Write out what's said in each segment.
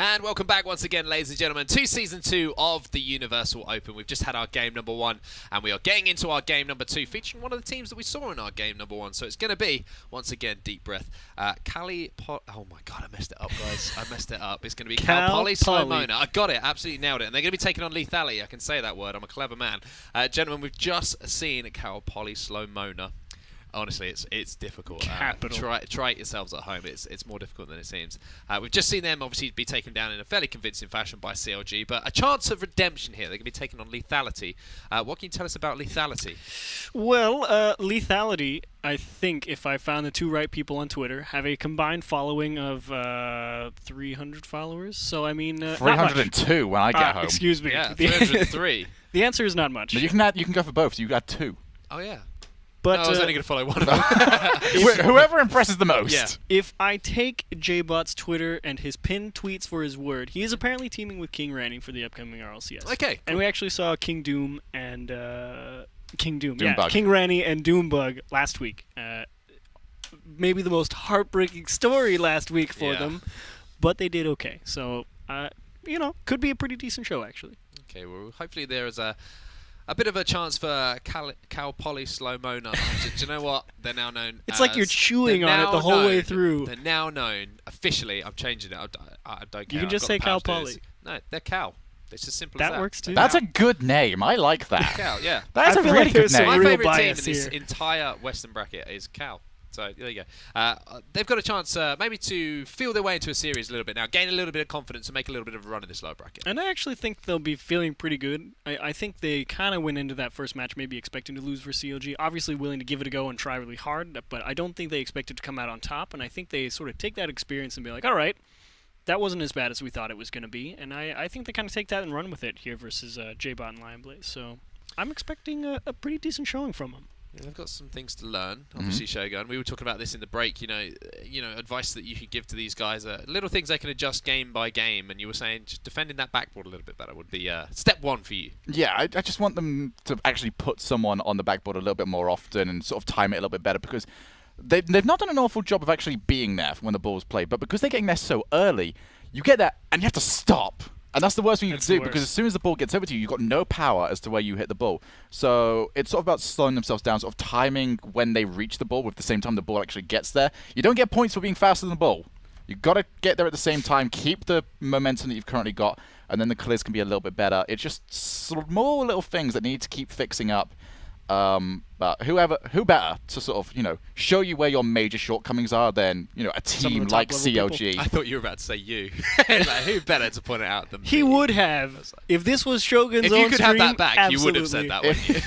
And welcome back once again, ladies and gentlemen, to Season 2 of the Universal Open. We've just had our game number 1, and we are getting into our game number 2, featuring one of the teams that we saw in our game number 1. So it's going to be, once again, deep breath, oh my god, I messed it up, guys. I messed it up. It's going to be CALPOLYSLOMONA. I got it, absolutely nailed it. And they're going to be taking on Lethality. I can say that word. I'm a clever man. Gentlemen, we've just seen CALPOLYSLOMONA. Honestly, it's difficult. Try it yourselves at home. It's more difficult than it seems. We've just seen them obviously be taken down in a fairly convincing fashion by CLG, but a chance of redemption here. They're going to be taking on Lethality. What can you tell us about Lethality? Well, Lethality, I think, if I found the two right people on Twitter, have a combined following of 300 followers. So, I mean... 302 when I get home. Excuse me. Yeah, 303. The answer is not much. But you can go for both, so you got 2. Oh, yeah. But no, I was only going to follow one of them. Whoever impresses the most. Yeah. If I take JBot's Twitter and his pinned tweets for his word, he is apparently teaming with King Ranny for the upcoming RLCS. Okay. Cool. And we actually saw King Doom and Doombug. King Ranny and Doombug last week. Maybe the most heartbreaking story last week for them, but they did okay. So, could be a pretty decent show actually. Okay. Well, hopefully there is a bit of a chance for CALPOLYSLOMONA. Do you know what? They're now known It's like you're chewing on it the whole way through. They're now known, officially, I'm changing it, I don't care. You can just say CALPOLY. No, they're Cal. It's as simple as that. That works too. That's a good name. I like that. Cal, yeah. That's a really good name. My favourite team in this this entire Western bracket is Cal. So there you go. They've got a chance maybe to feel their way into a series a little bit now, gain a little bit of confidence and make a little bit of a run in this low bracket. And I actually think they'll be feeling pretty good. I think they kind of went into that first match maybe expecting to lose for CLG, obviously willing to give it a go and try really hard, but I don't think they expected to come out on top, and I think they sort of take that experience and be like, all right, that wasn't as bad as we thought it was going to be, and I think they kind of take that and run with it here versus JBot and Lionblaze. So I'm expecting a pretty decent showing from them. Yeah, they've got some things to learn, obviously, Shogun. We were talking about this in the break, you know, advice that you could give to these guys, little things they can adjust game by game, and you were saying just defending that backboard a little bit better would be step 1 for you. Yeah, I just want them to actually put someone on the backboard a little bit more often and sort of time it a little bit better, because they've not done an awful job of actually being there when the ball's played, but because they're getting there so early, you get there and you have to stop. And that's the worst thing you can do, because as soon as the ball gets over to you, you've got no power as to where you hit the ball. So it's sort of about slowing themselves down, sort of timing when they reach the ball with the same time the ball actually gets there. You don't get points for being faster than the ball. You've got to get there at the same time, keep the momentum that you've currently got, and then the clears can be a little bit better. It's just small little things that need to keep fixing up. But who better to sort of, show you where your major shortcomings are than, a team like CLG. People. I thought you were about to say you. Like, who better to point it out than He me? would have. If this was Shogun's If own you could stream, have that back, absolutely. you would have said that, wouldn't you?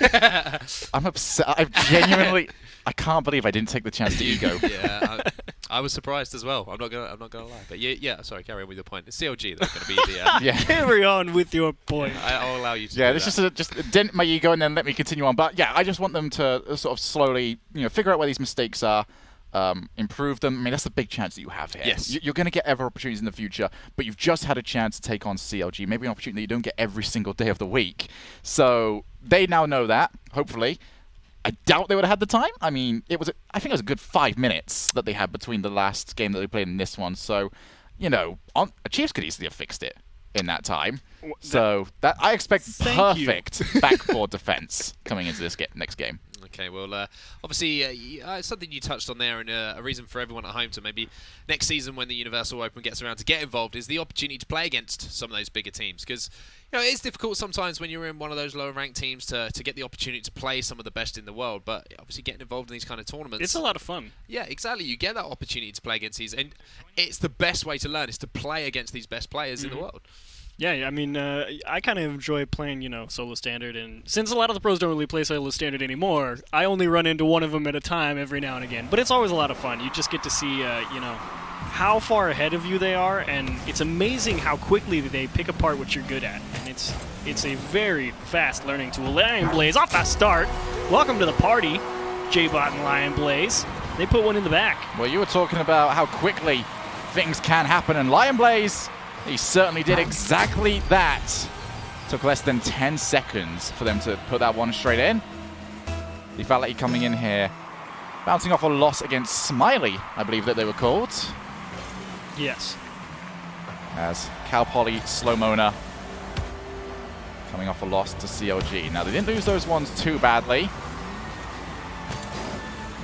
I'm upset. I genuinely... I can't believe I didn't take the chance to ego. Yeah, I was surprised as well. I'm not gonna lie. But yeah. Sorry, carry on with your point. It's CLG that's going to be the. Yeah. Carry on with your point. I'll allow you to. Yeah, do this that. just dent my ego and then let me continue on. But yeah, I just want them to sort of slowly, figure out where these mistakes are, improve them. I mean, that's the big chance that you have here. Yes. You're going to get other opportunities in the future, but you've just had a chance to take on CLG. Maybe an opportunity that you don't get every single day of the week. So they now know that. Hopefully. I doubt they would have had the time. I mean, I think it was a good 5 minutes that they had between the last game that they played and this one. So, Chiefs could easily have fixed it in that time. So that I expect perfect backboard defense coming into this next game. Okay, well, obviously, something you touched on there, and a reason for everyone at home to maybe next season when the Universal Open gets around to get involved is the opportunity to play against some of those bigger teams. Because, it's difficult sometimes when you're in one of those lower-ranked teams to get the opportunity to play some of the best in the world. But obviously getting involved in these kind of tournaments... It's a lot of fun. Yeah, exactly. You get that opportunity to play against these, and it's the best way to learn is to play against these best players in the world. Yeah, I mean, I kind of enjoy playing, solo standard, and since a lot of the pros don't really play solo standard anymore, I only run into one of them at a time every now and again. But it's always a lot of fun. You just get to see, how far ahead of you they are, and it's amazing how quickly they pick apart what you're good at. And it's a very fast learning tool. Lionblaze off that start. Welcome to the party, JBot and Lionblaze. They put one in the back. Well, you were talking about how quickly things can happen, and Lionblaze, he certainly did exactly that. Took less than 10 seconds for them to put that one straight in. Lethality coming in here, bouncing off a loss against Smiley, I believe that they were called. Yes. as CALPOLYSLOMONA coming off a loss to CLG. Now, they didn't lose those ones too badly.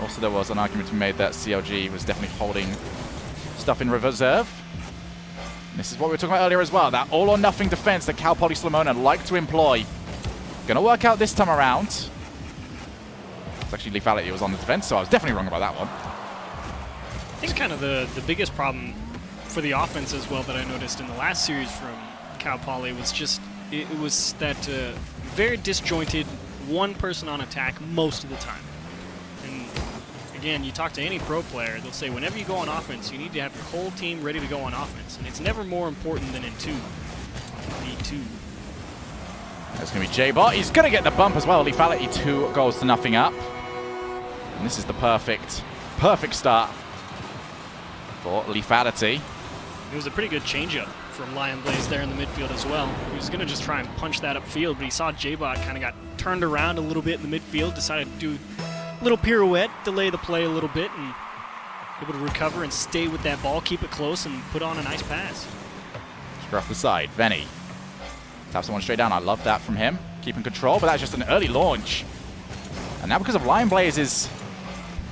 Also, there was an argument to be made that CLG was definitely holding stuff in reserve. And this is what we were talking about earlier as well, that all-or-nothing defense that CALPOLYSLOMONA like to employ. Gonna work out this time around. It's actually Lethality was on the defense, so I was definitely wrong about that one. I think kind of the biggest problem for the offense as well that I noticed in the last series from CalPoly was just, it was that very disjointed one person on attack most of the time. And again, you talk to any pro player, they'll say whenever you go on offense, you need to have your whole team ready to go on offense. And it's never more important than in V2. That's going to be J-Bot. He's going to get the bump as well. Lethality 2 goals to nothing up. And this is the perfect start for Lethality. It was a pretty good changeup from Lion Blaze there in the midfield as well. He was going to just try and punch that upfield, but he saw J-Bot kind of got turned around a little bit in the midfield, decided to do a little pirouette, delay the play a little bit, and able to recover and stay with that ball, keep it close, and put on a nice pass. Straight off the side, Venny. Tap someone straight down. I love that from him. Keeping control, but that's just an early launch. And now because of Lion Blaze's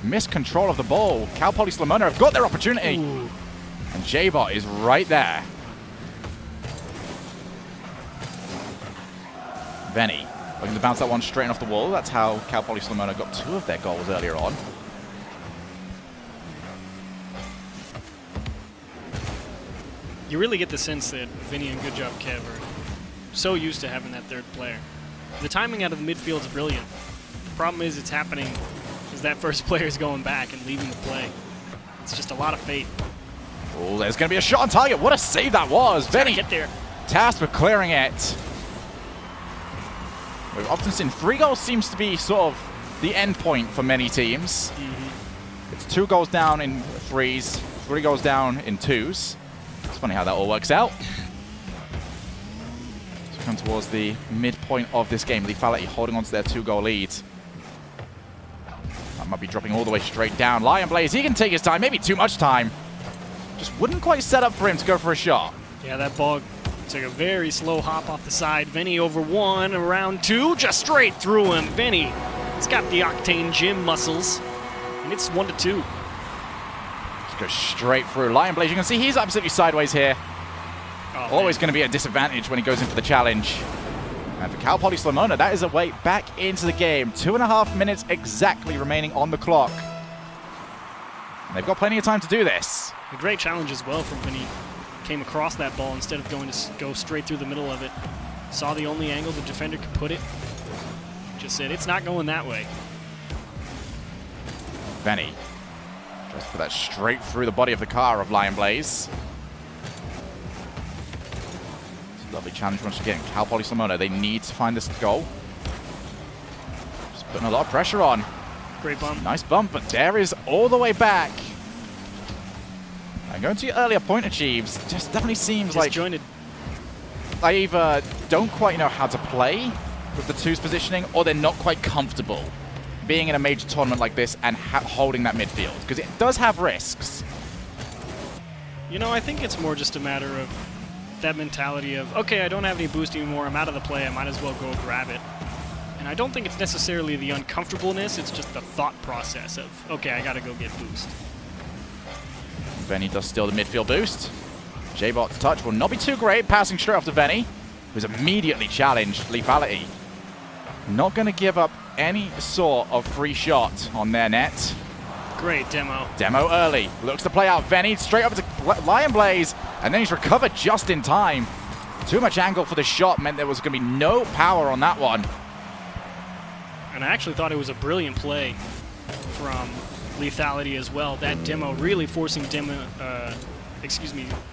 missed control of the ball, CALPOLYSLOMONA have got their opportunity. Ooh. And J-Bot is right there. Venny looking to bounce that one straight off the wall. That's how CALPOLYSLOMONA got 2 of their goals earlier on. You really get the sense that Vinny and Good Job Kev are so used to having that third player. The timing out of the midfield is brilliant. The problem is it's happening as that first player is going back and leaving the play. It's just a lot of fate. Oh, there's going to be a shot on target. What a save that was. Venny Get there. tasked with clearing it. We've often seen 3 goals seems to be sort of the end point for many teams. It's 2 goals down in 3s, 3 goals down in 2s. It's funny how that all works out. So we come towards the midpoint of this game. Lethality holding on to their 2-goal lead. That might be dropping all the way straight down. Lion Blaze, he can take his time, maybe too much time. Just wouldn't quite set up for him to go for a shot. Yeah, that ball took a very slow hop off the side. Venny over 1, around 2, just straight through him. Venny, he's got the Octane Gym muscles, and it's 1-2. Just go straight through. Lion Blaze, you can see he's absolutely sideways here. Oh, Always going to be at a disadvantage when he goes in for the challenge. And for CALPOLYSLOMONA, that is a way back into the game. 2.5 minutes exactly remaining on the clock. And they've got plenty of time to do this. A great challenge as well from Vinny. Came across that ball instead of going to go straight through the middle of it. Saw the only angle the defender could put it. Just said, it's not going that way. Venny tries to put that straight through the body of the car of Lion Blaze. It's a lovely challenge once again. CALPOLYSLOMONA, they need to find this goal. Just putting a lot of pressure on. Great bump. Nice bump, but there is all the way back. And going to your earlier point achieves, just definitely seems like Disjointed. they either don't quite know how to play with the 2's positioning, or they're not quite comfortable being in a major tournament like this and holding that midfield, because it does have risks. You know, I think it's more just a matter of that mentality of, okay, I don't have any boost anymore, I'm out of the play, I might as well go grab it. And I don't think it's necessarily the uncomfortableness, it's just the thought process of, okay, I gotta go get boost. Venny does steal the midfield boost. J-Bot's touch will not be too great, passing straight off to Venny, who's immediately challenged Lethality. Not going to give up any sort of free shot on their net. Great demo. Demo early. Looks to play out Venny, straight over to Lion Blaze, and then he's recovered just in time. Too much angle for the shot meant there was going to be no power on that one. And I actually thought it was a brilliant play from Lethality as well. That demo really forcing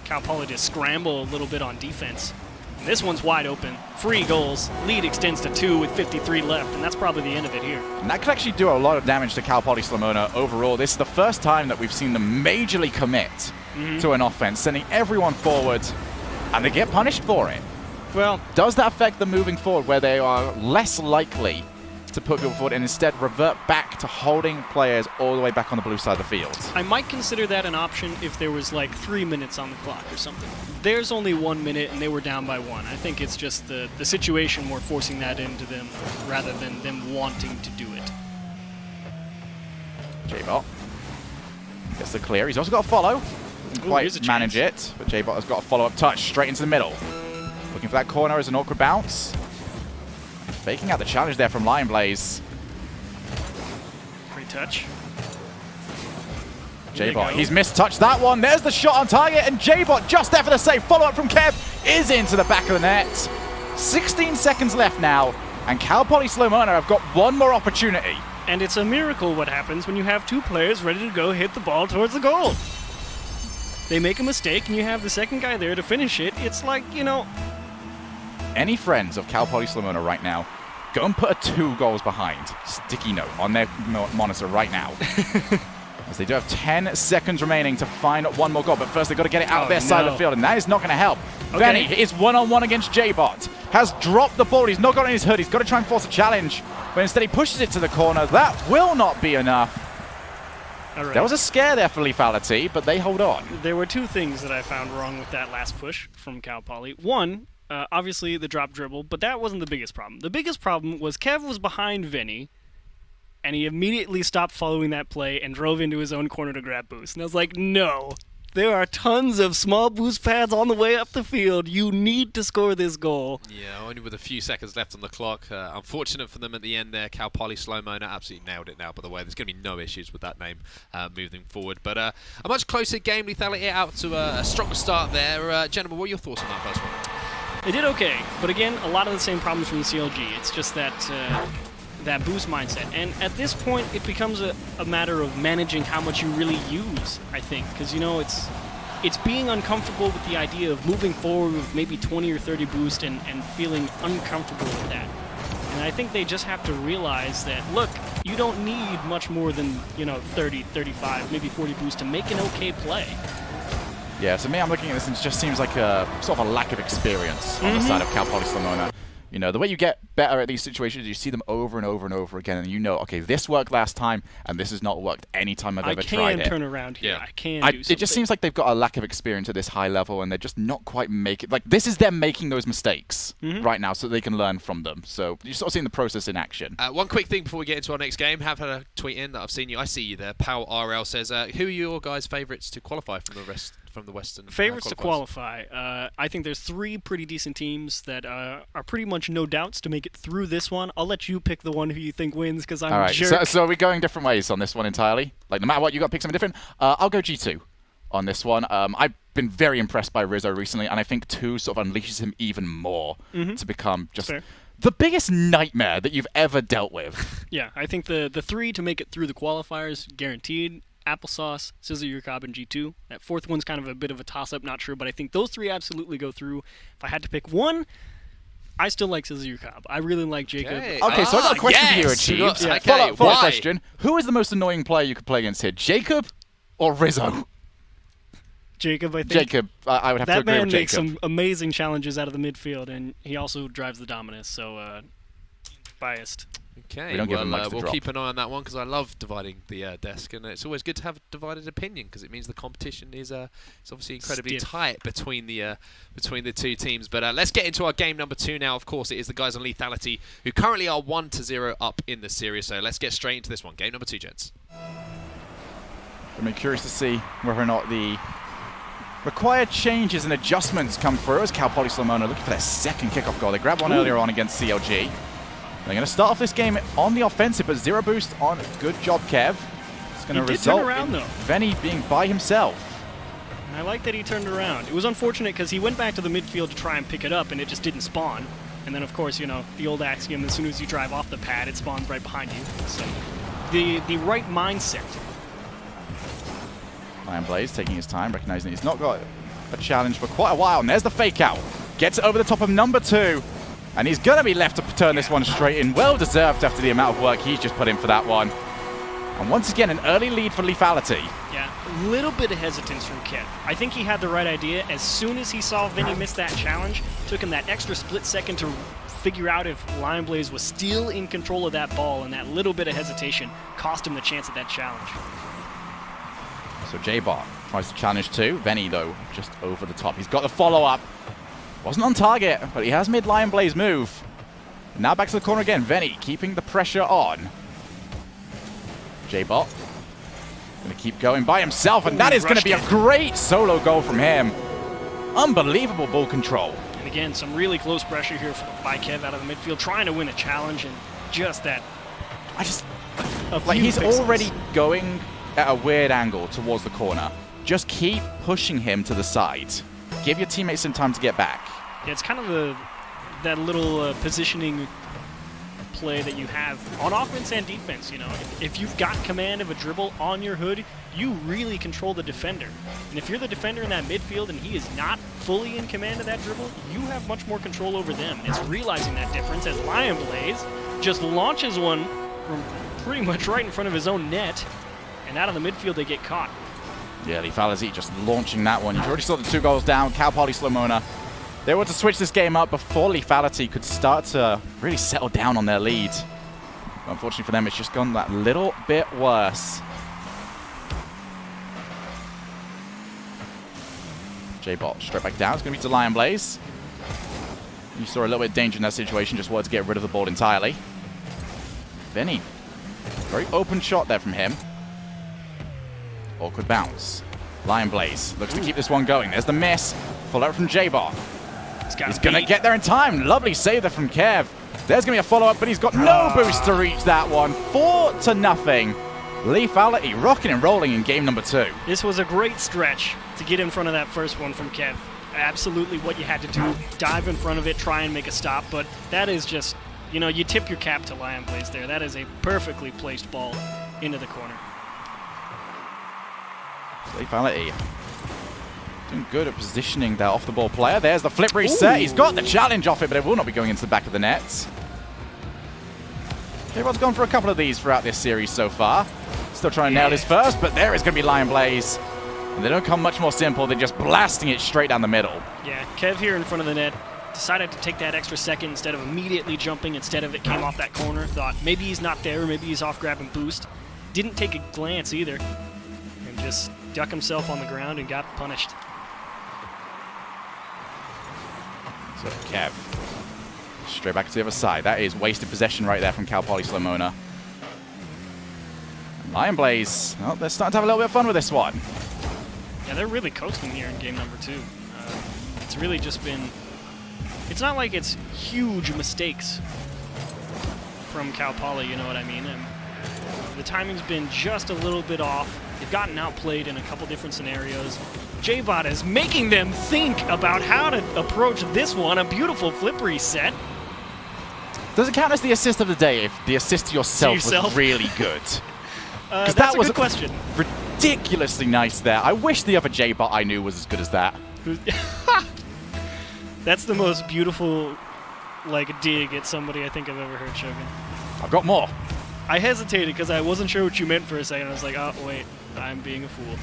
CalPoly to scramble a little bit on defense. And this one's wide open. 3 goals. Lead extends to 2 with 53 left, and that's probably the end of it here. And that could actually do a lot of damage to CALPOLYSLOMONA overall. This is the first time that we've seen them majorly commit to an offense, sending everyone forward, and they get punished for it. Well, Does that affect them moving forward, where they are less likely to put people forward and instead revert back to holding players all the way back on the blue side of the field. I might consider that an option if there was like 3 minutes on the clock or something. There's only 1 minute and they were down by 1. I think it's just the situation more forcing that into them rather than them wanting to do it. J-Bot gets the clear. He's also got a follow. Doesn't quite manage it, but J-Bot has got a follow-up touch straight into the middle. Looking for that corner as an awkward bounce. Faking out the challenge there from Lion Blaze. Great touch. J-Bot, he's mistouched that one. There's the shot on target, and J-Bot just there for the save. Follow-up from Kev is into the back of the net. 16 seconds left now, and CALPOLYSLOMONA have got one more opportunity. And it's a miracle what happens when you have 2 players ready to go hit the ball towards the goal. They make a mistake, and you have the second guy there to finish it. It's like, you know... Any friends of CALPOLYSLOMONA right now, go and put a 2 goals behind sticky note on their monitor right now. As they do have 10 seconds remaining to find one more goal, but first they've got to get it out of their side of the field, and that is not going to help. Okay. Venny is one-on-one against J-Bot, has dropped the ball, he's not got it in his hood, he's got to try and force a challenge, but instead he pushes it to the corner. That will not be enough. All right. There was a scare there for Lethality, but they hold on. There were 2 things that I found wrong with that last push from CalPoly. One, obviously the drop dribble, but that wasn't the biggest problem. The biggest problem was Kev was behind Venny, and he immediately stopped following that play and drove into his own corner to grab boost. And I was like, no, there are tons of small boost pads on the way up the field. You need to score this goal. Yeah, only with a few seconds left on the clock. Unfortunate for them at the end there. CALPOLYSLOMONA absolutely nailed it now, by the way. There's going to be no issues with that name moving forward. But a much closer game. Lethality out to a stronger start there. Gentlemen, what are your thoughts on that first one? They did okay, but again, a lot of the same problems from the CLG. It's just that that boost mindset. And at this point, it becomes a matter of managing how much you really use, I think. Because, you know, it's being uncomfortable with the idea of moving forward with maybe 20 or 30 boost and feeling uncomfortable with that. And I think they just have to realize that, look, you don't need much more than, you know, 30, 35, maybe 40 boost to make an okay play. Yeah, to me, I'm looking at this and it just seems like a sort of a lack of experience on the side of CALPOLYSLOMONA. You know, the way you get better at these situations, you see them over and over and over again, and you know, okay, this worked last time, and this has not worked any time I've ever tried it. I can turn around here. Yeah. I can do something. It just seems like they've got a lack of experience at this high level, and they're just not quite making... Like, this is them making those mistakes right now so they can learn from them. So you're sort of seeing the process in action. One quick thing before we get into our next game. Have had a tweet in that I've seen you. I see you there. Pal RL says, who are your guys' favourites to qualify from the Western favorites to qualifiers? qualify. I think there's 3 pretty decent teams that are pretty much no doubts to make it through this one. I'll let you pick the one who you think wins because I'm a jerk. So are we going different ways on this one entirely? Like, no matter what, you got to pick something different. I'll go G2 on this one. I've been very impressed by Rizzo recently, and I think 2 sort of unleashes him even more to become just the biggest nightmare that you've ever dealt with. Yeah, I think the 3 to make it through the qualifiers, guaranteed. Applesauce, Scissor Your Cobb, and G2. That 4th one's kind of a bit of a toss-up, not sure, but I think those 3 absolutely go through. If I had to pick one, I still like Scissor Your Cobb. I really like Jacob. Okay, so I got a question for you, Achieved. Follow-up question. Who is the most annoying player you could play against here, Jacob or Rizzo? Jacob, I think. Jacob, I would have to agree with Jacob. That man makes some amazing challenges out of the midfield, and he also drives the Dominus, so biased. Okay, we'll keep an eye on that one because I love dividing the desk, and it's always good to have a divided opinion because it means the competition is it's obviously incredibly tight between the 2 teams. But let's get into our game number 2 now. Of course, it is the guys on Lethality who currently are 1-0 up in the series. So let's get straight into this one. Game number 2, gents. I'm curious to see whether or not the required changes and adjustments come through as CALPOLYSLOMONA looking for their second kickoff goal. They grabbed one earlier on against CLG. They're going to start off this game on the offensive, but 0 boost on. Good job, Kev. It's going to result in Venny being by himself. I like that he turned around. It was unfortunate because he went back to the midfield to try and pick it up, and it just didn't spawn. And then, of course, you know, the old axiom, as soon as you drive off the pad, it spawns right behind you. So the right mindset. Lion Blaze taking his time, recognizing he's not got a challenge for quite a while. And there's the fake out. Gets it over the top of number 2. And he's going to be left to turn this one straight in. Well deserved after the amount of work he's just put in for that one. And once again, an early lead for Lethality. Yeah, a little bit of hesitance from Kev. I think he had the right idea. As soon as he saw Vinny miss that challenge, took him that extra split second to figure out if Lion Blaze was still in control of that ball, and that little bit of hesitation cost him the chance at that challenge. So J-Bot tries to challenge too. Venny, though, just over the top. He's got the follow-up. Wasn't on target, but he has made Lion Blaze move. Now back to the corner again. Venny keeping the pressure on. J-Bot going to keep going by himself, and that is going to be a great solo goal from him. Unbelievable ball control. And again, some really close pressure here by Kev out of the midfield, trying to win a challenge, and just that. Like, he's already going at a weird angle towards the corner. Just keep pushing him to the side. Give your teammates some time to get back. Yeah, it's kind of that little positioning play that you have on offense and defense. You know, if you've got command of a dribble on your hood, you really control the defender. And if you're the defender in that midfield and he is not fully in command of that dribble, you have much more control over them. And it's realizing that difference as Lion Blaze just launches one from pretty much right in front of his own net, and out of the midfield they get caught. Yeah, Lethality just launching that one. You already saw the 2 goals down. CALPOLYSLOMONA. They want to switch this game up before Lethality could start to really settle down on their lead. Unfortunately for them, it's just gone that little bit worse. J-Bot straight back down. It's going to be to Lion Blaze. You saw a little bit of danger in that situation. Just wanted to get rid of the ball entirely. Venny. Very open shot there from him. Awkward bounce. Lion Blaze looks to keep this one going. There's the miss. Full out from J-Bot. He's going to get there in time. Lovely save there from Kev. There's going to be a follow-up, but he's got no boost to reach that one. 4-0. Lethality rocking and rolling in game number 2. This was a great stretch to get in front of that first one from Kev. Absolutely what you had to do. Dive in front of it, try and make a stop, but that is just, you know, you tip your cap to Lion Blaze there. That is a perfectly placed ball into the corner. Lethality doing good at positioning that off-the-ball player. There's the flip reset. He's got the challenge off it, but it will not be going into the back of the net. Everyone's gone for a couple of these throughout this series so far. Still trying to nail his first, but there is going to be Lion Blaze. And they don't come much more simple than just blasting it straight down the middle. Yeah, Kev here in front of the net decided to take that extra second instead of immediately jumping. Instead of it came off that corner. Thought maybe he's not there, maybe he's off grab and boost. Didn't take a glance either. And just duck himself on the ground and got punished. So Kev, straight back to the other side. That is wasted possession right there from CALPOLYSLOMONA. Lion Blaze, well, they're starting to have a little bit of fun with this one. Yeah, they're really coasting here in game number 2. It's really just been... It's not like it's huge mistakes from CalPoly, you know what I mean? And the timing's been just a little bit off. They've gotten outplayed in a couple different scenarios. J-Bot is making them think about how to approach this one. A beautiful flip reset. Does it count as the assist of the day if the assist to yourself was really good? That was a good question. Ridiculously nice there. I wish the other J-Bot I knew was as good as that. That's the most beautiful, like, dig at somebody I think I've ever heard, Shogun. I've got more. I hesitated because I wasn't sure what you meant for a second. I was like, oh, wait, I'm being a fool.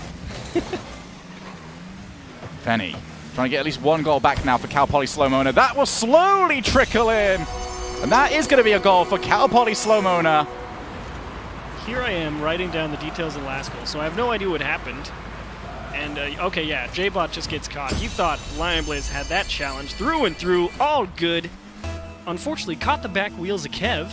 Venny trying to get at least 1 goal back now for CALPOLYSLOMONA. That will slowly trickle in. And that is going to be a goal for CALPOLYSLOMONA. Here I am writing down the details of the last goal, so I have no idea what happened. And, okay, yeah, J-Bot just gets caught. He thought Lion Blaze had that challenge through and through, all good. Unfortunately, caught the back wheels of Kev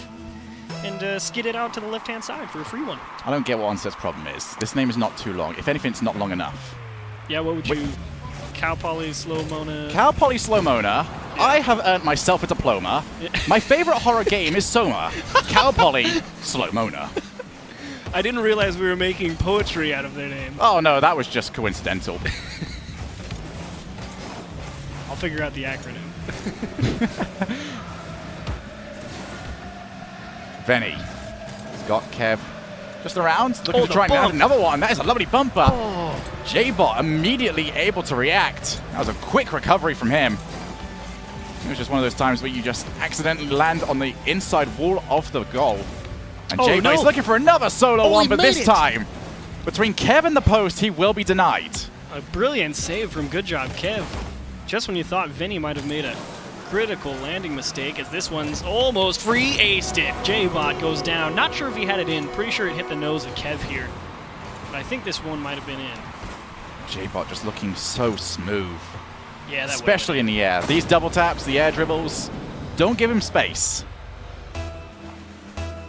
and skidded out to the left-hand side for a free one. I don't get what Onset's problem is. This name is not too long. If anything, it's not long enough. Yeah, what would you... CALPOLYSLOMONA... CALPOLYSLOMONA. Yeah. I have earned myself a diploma. My favorite horror game is Soma. CALPOLYSLOMONA. I didn't realize we were making poetry out of their name. Oh no, that was just coincidental. I'll figure out the acronym. Venny. He's got Kev just around, looking to try and add another one. That is a lovely bumper. Oh. J-Bot immediately able to react. That was a quick recovery from him. It was just one of those times where you just accidentally land on the inside wall of the goal. And J-Bot is looking for another solo one, but this time, between Kev and the post, he will be denied. A brilliant save from Good Job Kev. Just when you thought Venny might have made a critical landing mistake as this one's almost free. Aced it. J-Bot goes down. Not sure if he had it in. Pretty sure it hit the nose of Kev here. But I think this one might have been in. J-Bot just looking so smooth. Yeah, that especially in the air. These double taps, the air dribbles, don't give him space.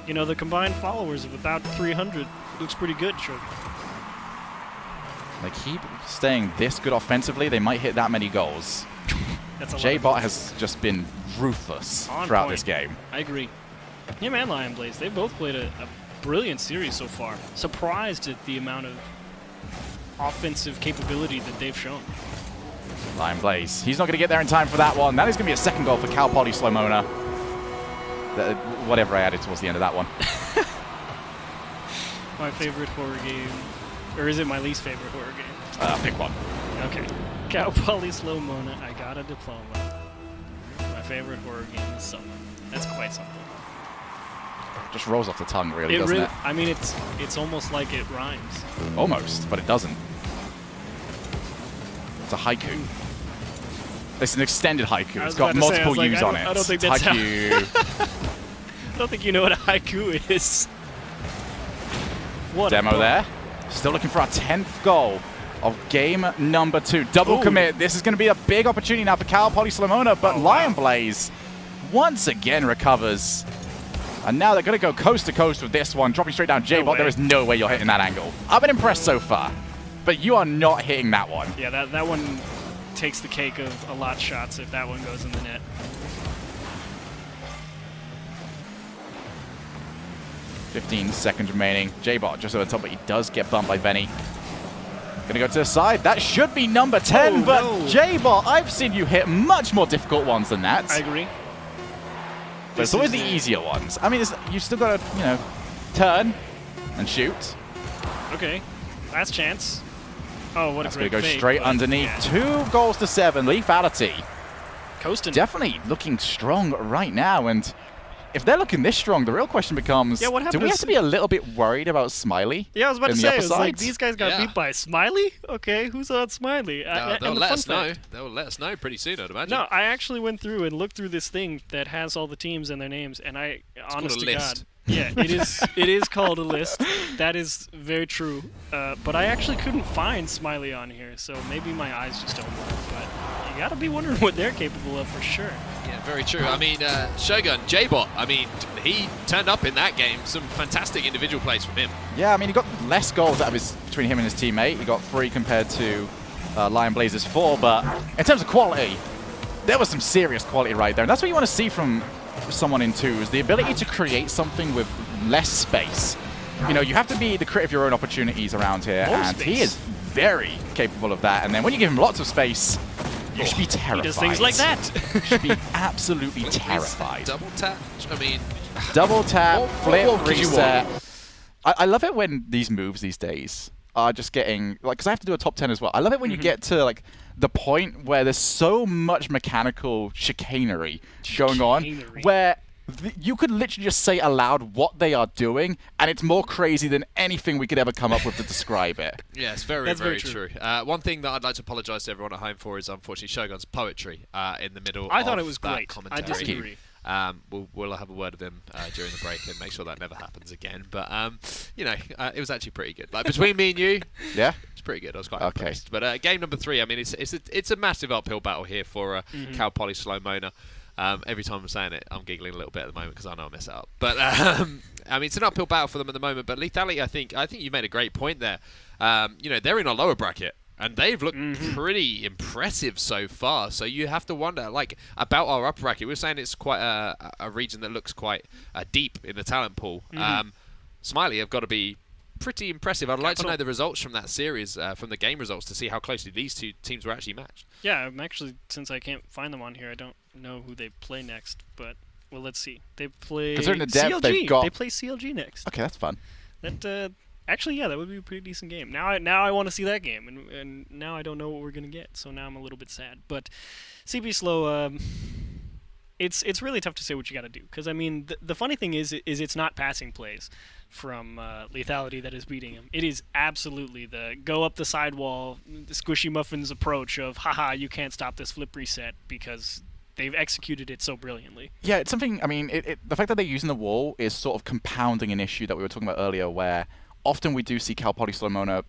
You know, the combined followers of about 300 looks pretty good, sure. They keep staying this good offensively, they might hit that many goals. That's a lot. J-Bot has just been ruthless On throughout point. this game. I agree. Him and Lion Blaze, they've both played a brilliant series so far. Surprised at the amount of offensive capability that they've shown. Lion Blaze, he's not going to get there in time for that one. That is going to be a second goal for CALPOLYSLOMONA. Whatever I added towards the end of that one. My favorite horror game. Or is it my least favorite horror game? Pick one. Okay. CALPOLYSLOMONA, I got a diploma. My favorite horror game is something. That's quite something. Just rolls off the tongue, really, doesn't it? I mean, it's almost like it rhymes. Almost, but it doesn't. It's a haiku. It's an extended haiku. It's got multiple U's on it. I don't think that's haiku. I don't think you know what a haiku is. What Demo there. Still looking for our 10th goal of game number 2. Double commit. This is going to be a big opportunity now for CALPOLYSLOMONA, but Lion Blaze once again recovers. And now they're going to go coast to coast with this one, dropping straight down J-Bot. There is no way you're hitting that angle. I've been impressed so far, but you are not hitting that one. Yeah, that one takes the cake of a lot of shots if that one goes in the net. 15 seconds remaining. J-Bot just over the top, but he does get bumped by Benny. Gonna go to the side. That should be number 10, but no. J-Bot, I've seen you hit much more difficult ones than that. I agree. But it's always the easier ones. I mean, you still gotta, you know, turn and shoot. Okay. Last chance. Oh, what That's a great gonna go fake, straight but underneath. yeah. 2 goals to 7. Lethality. Coasting. Definitely looking strong right now, and if they're looking this strong, the real question becomes, Yeah, what do happened we is- have to be a little bit worried about Smiley? Yeah, I was about in to the say, upper it was like, sides? these guys got Yeah. beat by Smiley? Okay, who's on Smiley? No, they'll and the let fun us know. fact- They'll let us know pretty soon, I'd imagine. No, I actually went through and looked through this thing that has all the teams and their names, and honest called to a God, list. yeah, it is called a list. That is very true. But I actually couldn't find Smiley on here, so maybe my eyes just don't work. But you gotta be wondering what they're capable of for sure. Yeah, very true. I mean, Shogun, J-Bot, I mean, he turned up in that game. Some fantastic individual plays from him. Yeah, I mean, he got less goals out of between him and his teammate. He got 3 compared to Lion Blaze's 4, but in terms of quality, there was some serious quality right there. And that's what you want to see from someone in 2, is the ability to create something with less space. You know, you have to be the creator of your own opportunities around here, More and space. he is very capable of that. And then when you give him lots of space, you should be terrified. He does things like that. You should be absolutely terrified. Double tap. I mean, Double tap, flip, what could you reset. I love it when these moves these days are just getting, like, because I have to do a top 10 as well. I love it when you get to, like, the point where there's so much mechanical chicanery going on, where you could literally just say aloud what they are doing, and it's more crazy than anything we could ever come up with to describe it. yes, very, That's very very true. One thing that I'd like to apologise to everyone at home for is, unfortunately, Shogun's poetry in the middle I thought of it was that great. commentary. I disagree. We'll have a word with him during the break and make sure that never happens again. But you know, it was actually pretty good. Like, between me and you, Yeah? it's pretty good. I was quite Okay. impressed. But game number 3, I mean, it's a massive uphill battle here for CALPOLYSLOMONA. Every time I'm saying it, I'm giggling a little bit at the moment because I know I mess it up. But I mean, it's an uphill battle for them at the moment. But Lethality, I think you made a great point there. You know, they're in a lower bracket. And they've looked pretty impressive so far. So you have to wonder, like, about our upper bracket. We're saying it's quite a region that looks quite deep in the talent pool. Smiley have got to be pretty impressive. I'd like to know the results from that series, from the game results, to see how closely these two teams were actually matched. Yeah, I'm actually, since I can't find them on here, I don't know who they play next. But, well, let's see. They play Considering the depth CLG. they've got- They play CLG next. Okay, that's fun. That actually, yeah, that would be a pretty decent game. Now I want to see that game, and now I don't know what we're gonna get, so now I'm a little bit sad. But CB Slow, it's really tough to say what you got to do, because I mean the funny thing is it's not passing plays from Lethality that is beating him. It is absolutely the go up the sidewall, the Squishy Muffins approach of haha, you can't stop this flip reset, because they've executed it so brilliantly. Yeah, it's something, I mean, the fact that they're using the wall is sort of compounding an issue that we were talking about earlier, where often we do see CALPOLYSLOMONA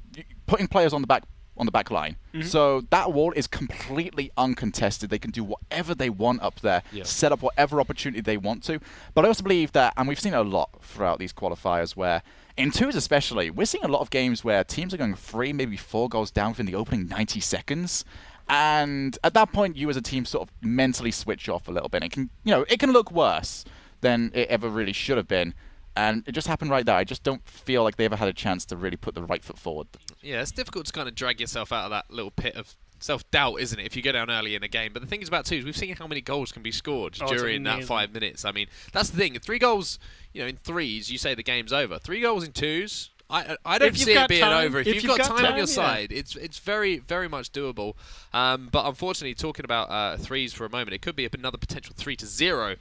putting players on the back line. So that wall is completely uncontested. They can do whatever they want up there, set up whatever opportunity they want to. But I also believe that, and we've seen it a lot throughout these qualifiers, where in twos especially, we're seeing a lot of games where teams are going 3, maybe 4 goals down within the opening 90 seconds. And at that point, you as a team sort of mentally switch off a little bit. It can, it can look worse than it ever really should have been. And it just happened right there. I just don't feel like they ever had a chance to really put the right foot forward. Yeah, it's difficult to kind of drag yourself out of that little pit of self-doubt, isn't it, if you go down early in a game. But the thing is about twos, we've seen how many goals can be scored during that 5 minutes. I mean, that's the thing. 3 goals, in threes, you say the game's over. 3 goals in twos, I don't see it being over. If you've got time on your side, it's very, very much doable. But unfortunately, talking about threes for a moment, it could be another potential 3-0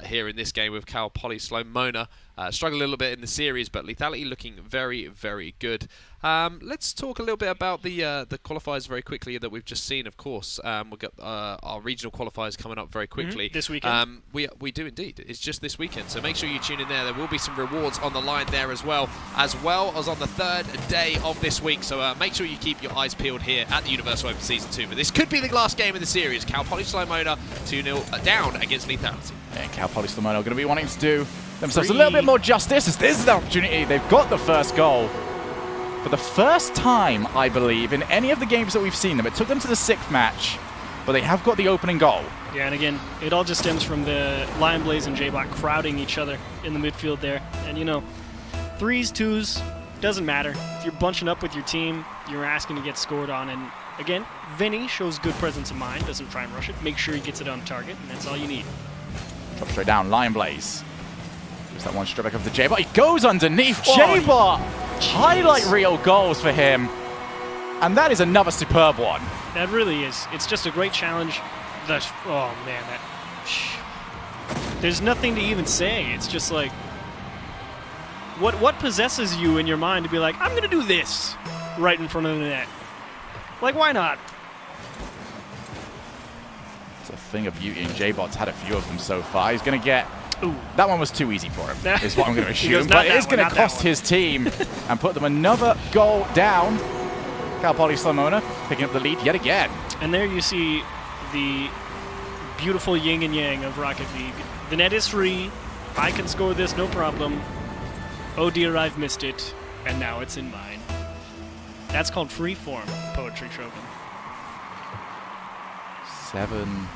here in this game with CALPOLYSLOMONA. Struggle a little bit in the series, but Lethality looking very, very good. Let's talk a little bit about the qualifiers very quickly that we've just seen, of course. We've got our regional qualifiers coming up very quickly. This weekend. We do indeed. It's just this weekend, so make sure you tune in there. There will be some rewards on the line there as well as on the 3rd day of this week. So make sure you keep your eyes peeled here at the Universal Open Season 2. But this could be the last game of the series. CALPOLYSLOMONA 2-0 down against Lethality. And CALPOLYSLOMONA are going to be wanting to do themselves a little bit more justice, as this is the opportunity. They've got the first goal. For the first time, I believe, in any of the games that we've seen them. It took them to the 6th match, but they have got the opening goal. Yeah, and again, it all just stems from the Lion Blaze and J-Bot crowding each other in the midfield there. And, threes, twos, doesn't matter. If you're bunching up with your team, you're asking to get scored on. And, again, Vinny shows good presence of mind, doesn't try and rush it. Make sure he gets it on target, and that's all you need. Drop straight down, Lion Blaze. There's that one straight back of the J-Bot. He goes underneath. J-Bot! Highlight reel goals for him. And that is another superb one. That really is. It's just a great challenge. Oh, man. There's nothing to even say. It's just like, what possesses you in your mind to be like, I'm going to do this right in front of the net? Like, why not? It's a thing of beauty, and J-Bot's had a few of them so far. He's going to get... Ooh. That one was too easy for him, is what I'm going to assume. But it is going to cost his team and put them another goal down. CALPOLYSLOMONA picking up the lead yet again. And there you see the beautiful yin and yang of Rocket League. The net is free. I can score this, no problem. Oh dear, I've missed it. And now it's in mine. That's called freeform, Poetry Trogan. 7.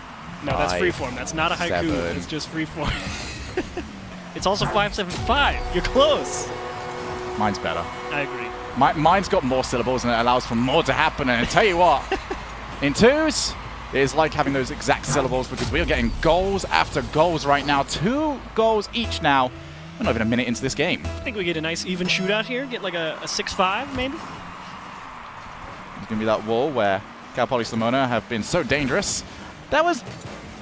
No, that's freeform. That's not a haiku. 7. It's just freeform. It's also 5-7-5. You're close. Mine's better. I agree. Mine's got more syllables, and it allows for more to happen. And I tell you what, in twos, it's like having those exact syllables, because we are getting goals after goals right now. 2 goals each now. We're not even a minute into this game. I think we get a nice even shootout here. Get like a 6-5, maybe? It's going to be that wall where CALPOLYSLOMONA have been so dangerous. That was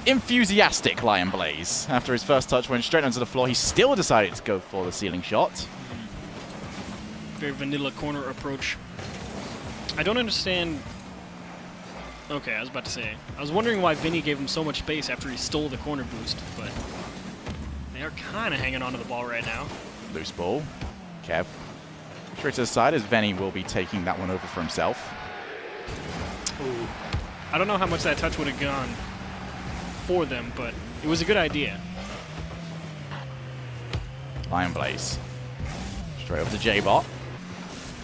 enthusiastic, Lion Blaze. After his first touch went straight onto the floor, he still decided to go for the ceiling shot. Very vanilla corner approach. I don't understand... Okay, I was about to say. I was wondering why Vinny gave him so much space after he stole the corner boost, but they are kind of hanging onto the ball right now. Loose ball. Kev. Straight to the side, as Vinny will be taking that one over for himself. Ooh. I don't know how much that touch would have gone for them, but it was a good idea. Lion Blaze. Straight over to J-Bot.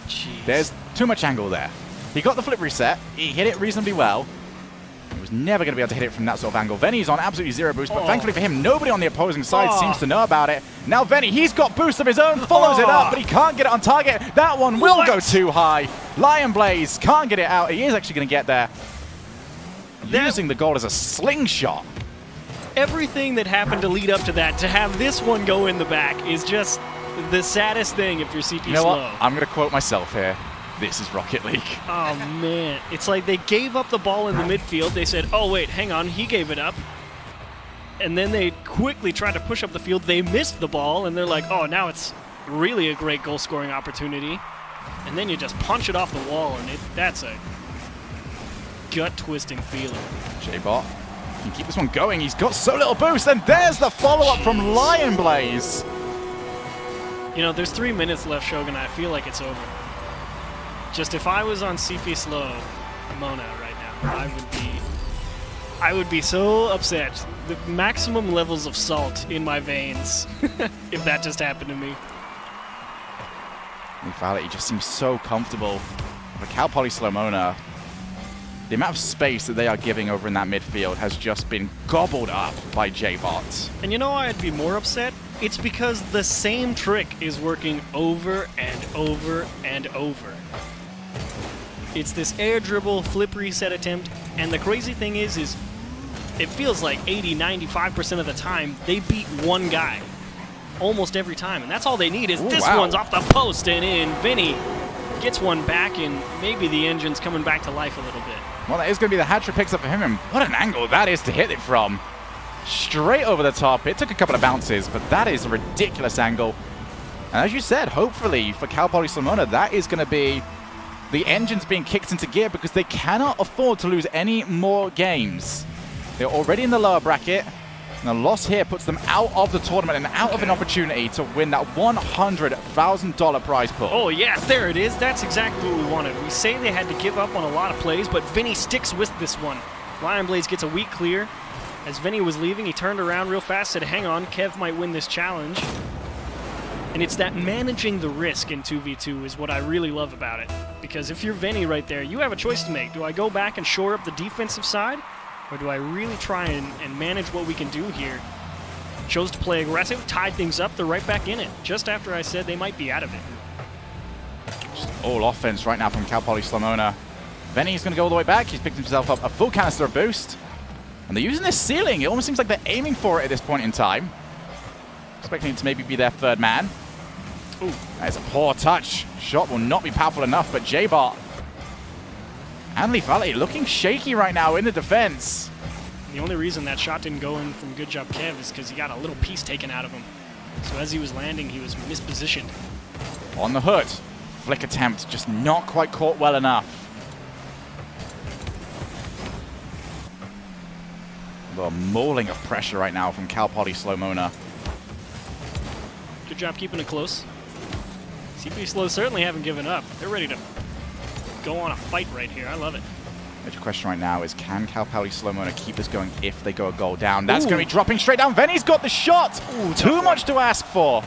Jeez. There's too much angle there. He got the flip reset. He hit it reasonably well. He was never going to be able to hit it from that sort of angle. Venny's on absolutely 0 boost, but thankfully for him, nobody on the opposing side seems to know about it. Now Venny, he's got boost of his own, follows it up, but he can't get it on target. That one will go too high. Lion Blaze can't get it out. He is actually going to get there. Using the goal as a slingshot. Everything that happened to lead up to that, to have this one go in the back, is just the saddest thing if you're CP You know slow. what? I'm going to quote myself here. This is Rocket League. Oh, man. It's like they gave up the ball in the midfield. They said, oh, wait, hang on. He gave it up. And then they quickly tried to push up the field. They missed the ball, and they're like, oh, now it's really a great goal-scoring opportunity. And then you just punch it off the wall, and that's a gut-twisting feeling. J-Bot Can keep this one going. He's got so little boost, and there's the follow-up from Lion Blaze. You know, there's 3 minutes left, Shogun. I feel like it's over. Just if I was on CP Slow Mona right now, I would be so upset. The maximum levels of salt in my veins if that just happened to me. Lethality just seems so comfortable. The CALPOLYSLOMONA, the amount of space that they are giving over in that midfield has just been gobbled up by J-Bot. And you know why I'd be more upset? It's because the same trick is working over and over and over. It's this air dribble flip reset attempt, and the crazy thing is it feels like 80-95% of the time they beat one guy almost every time, and that's all they need is this one's off the post and in. Vinny gets one back, and maybe the engine's coming back to life a little bit. Well, that is going to be the hat-trick picks up for him, and what an angle that is to hit it from. Straight over the top. It took a couple of bounces, but that is a ridiculous angle. And as you said, hopefully for CALPOLYSLOMONA, that is going to be the engines being kicked into gear because they cannot afford to lose any more games. They're already in the lower bracket, and a loss here puts them out of the tournament and out of an opportunity to win that $100,000 prize pool. Oh, yes, there it is. That's exactly what we wanted. We say they had to give up on a lot of plays, but Vinny sticks with this one. Lion Blaze gets a weak clear. As Vinny was leaving, he turned around real fast, said, hang on, Kev might win this challenge. And it's that managing the risk in 2v2 is what I really love about it. Because if you're Vinny right there, you have a choice to make. Do I go back and shore up the defensive side? Or do I really try and manage what we can do here? Chose to play aggressive, tied things up, they're right back in it. Just after I said they might be out of it. Just all offense right now from CALPOLYSLOMONA. Vinny's going to go all the way back. He's picked himself up a full canister of boost. And they're using this ceiling. It almost seems like they're aiming for it at this point in time. Expecting it to maybe be their third man. Ooh, that is a poor touch. Shot will not be powerful enough, but J-Bot and Lethality looking shaky right now in the defense. The only reason that shot didn't go in from good job Kev is because he got a little piece taken out of him. So as he was landing, he was mispositioned. On the hood. Flick attempt, just not quite caught well enough. The mauling of pressure right now from CALPOLYSLOMONA. Good job keeping it close. CP Slow certainly haven't given up. They're ready to go on a fight right here. I love it. Major question right now is, can CALPOLYSLOMONA keep this going if they go a goal down? That's going to be dropping straight down. Venny's got the shot. Too much to ask for.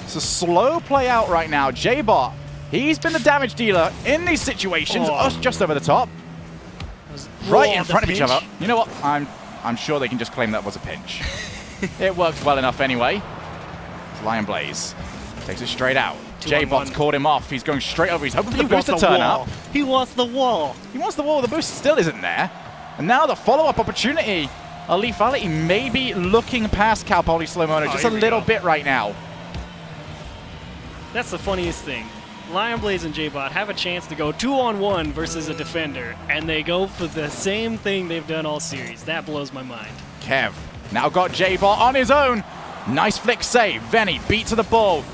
It's a slow play out right now. J-Bot, he's been the damage dealer in these situations. Us just over the top. Right in front of each other. You know what? I'm sure they can just claim that was a pinch. It worked well enough anyway. It's Lion Blaze. Takes it straight out. J-Bot's caught him off. He's going straight over. He's hoping for the boost to turn up. He wants the wall. He wants the wall. The boost still isn't there. And now the follow-up opportunity. Lethality maybe looking past CALPOLYSLOMONA just a little bit right now. That's the funniest thing. Lion Blaze and J-Bot have a chance to go 2-on-1 versus a defender, and they go for the same thing they've done all series. That blows my mind. Kev now got J-Bot on his own. Nice flick save. Venny beat to the ball.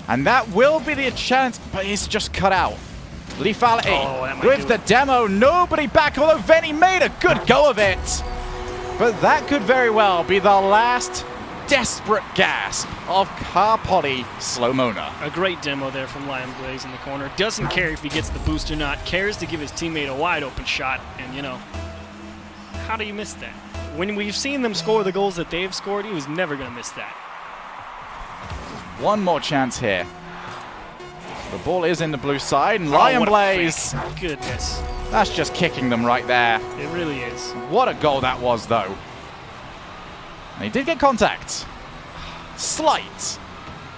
And that will be the chance, but it's just cut out. Lethality with the demo. Nobody back, although Venny made a good go of it. But that could very well be the last desperate gasp of CALPOLYSLOMONA. A great demo there from Lion Blaze in the corner. Doesn't care if he gets the boost or not. Cares to give his teammate a wide open shot. And, you know, how do you miss that? When we've seen them score the goals that they've scored, he was never going to miss that. One more chance here. The ball is in the blue side, and Lion Blaze. Goodness. That's just kicking them right there. It really is. What a goal that was, though. And he did get contact. Slight.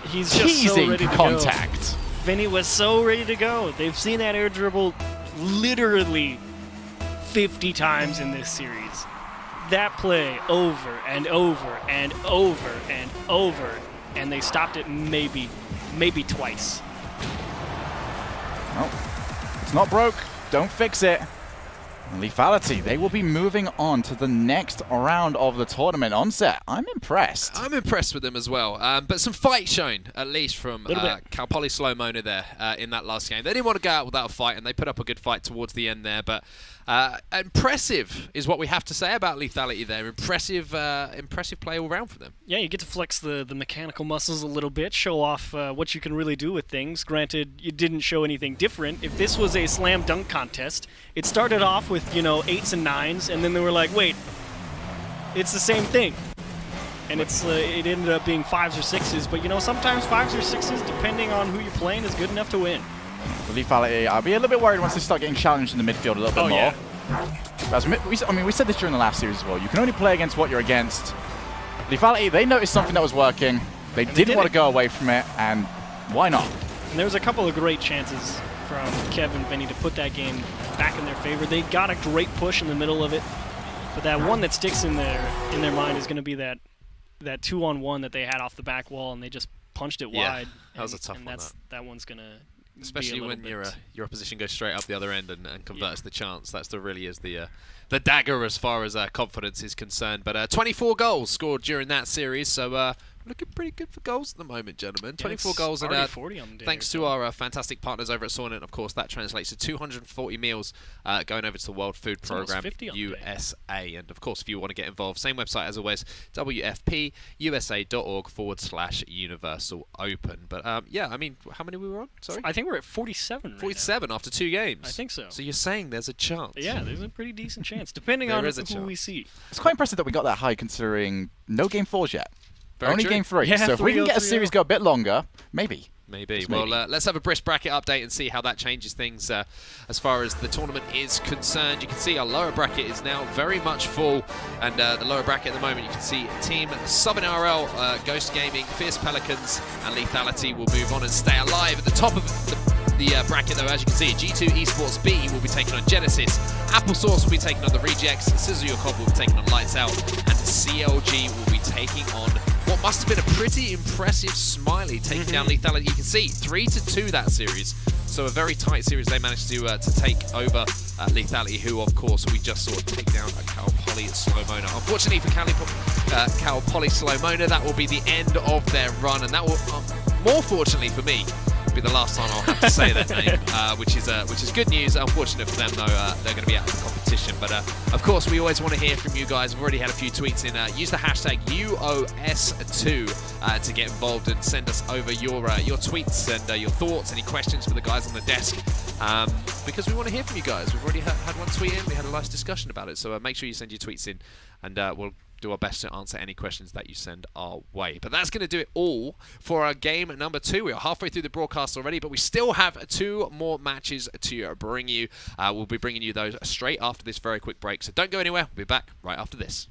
He's just so ready to contact. Go. Vinny was so ready to go. They've seen that air dribble literally 50 times in this series. That play over and over and over and over, and they stopped it maybe twice. Well, it's not broke. Don't fix it. Lethality, they will be moving on to the next round of the tournament. Onset, I'm impressed. I'm impressed with them as well. But some fight shown, at least from CALPOLYSLOMONA there in that last game. They didn't want to go out without a fight, and they put up a good fight towards the end there. But impressive is what we have to say about Lethality there. Impressive play all round for them. Yeah, you get to flex the mechanical muscles a little bit, show off what you can really do with things. Granted, you didn't show anything different. If this was a slam dunk contest, it started off with, 8s and 9s, and then they were like, wait, it's the same thing. And it ended up being 5s or 6s, but sometimes 5s or 6s, depending on who you're playing, is good enough to win. Lethality, I'll be a little bit worried once they start getting challenged in the midfield a little bit more. Yeah. We said this during the last series as well. You can only play against what you're against. Lethality, they noticed something that was working. They didn't want to go away from it, and why not? And there was a couple of great chances from Kev and Vinny to put that game back in their favor. They got a great push in the middle of it, but that one that sticks in their mind is going to be that 2-on-1 that they had off the back wall, and they just punched it wide. That was a tough one. That one's going to... Especially when your opposition goes straight up the other end and converts the chance. That's really is the dagger as far as confidence is concerned. But 24 goals scored during that series, so looking pretty good for goals at the moment, gentlemen. 24 goals, and 40 on the day, thanks to our fantastic partners over at Sauna, and of course that translates to 240 meals going over to the World Food Programme USA. And of course, if you want to get involved, same website as always, wfpusa.org/Universal Open. But yeah, I mean, how many we were on? Sorry, I think we're at 47. Right 47 now. After 2 games. I think so. So you're saying there's a chance? Yeah, there's a pretty decent chance, depending on who we see. It's quite impressive that we got that high, considering no game 4s yet. Very Only true. game 3. Yeah, so if we can get a series go a bit longer, maybe. Maybe. Well, let's have a brisk bracket update and see how that changes things as far as the tournament is concerned. You can see our lower bracket is now very much full, and the lower bracket at the moment, you can see Team Sub-NRL, Ghost Gaming, Fierce Pelicans, and Lethality will move on and stay alive. At the top of the bracket, though, as you can see, G2 Esports B will be taking on Genesis, Applesauce will be taking on the Rejects, Sizzle Your Cob will be taking on Lights Out, and CLG will be taking on what must have been a pretty impressive Smiley taking down Lethality. You can see 3-2 that series, so a very tight series. They managed to take over Lethality, who of course we just saw take down a CALPOLYSLOMONA. Unfortunately for CALPOLYSLOMONA, that will be the end of their run, and that will, more fortunately for me, be the last time I'll have to say that name, which is good news. Unfortunate for them though, they're going to be out of the competition. But of course, we always want to hear from you guys. We've already had a few tweets in. Use the hashtag UOS2 to get involved and send us over your tweets and your thoughts, any questions for the guys on the desk, because we want to hear from you guys. We've already had one tweet in. We had a nice discussion about it, so make sure you send your tweets in, and we'll do our best to answer any questions that you send our way. But that's going to do it all for our game number 2. We are halfway through the broadcast already, but we still have 2 more matches to bring you. We'll be bringing you those straight after this very quick break, so don't go anywhere. We'll be back right after this.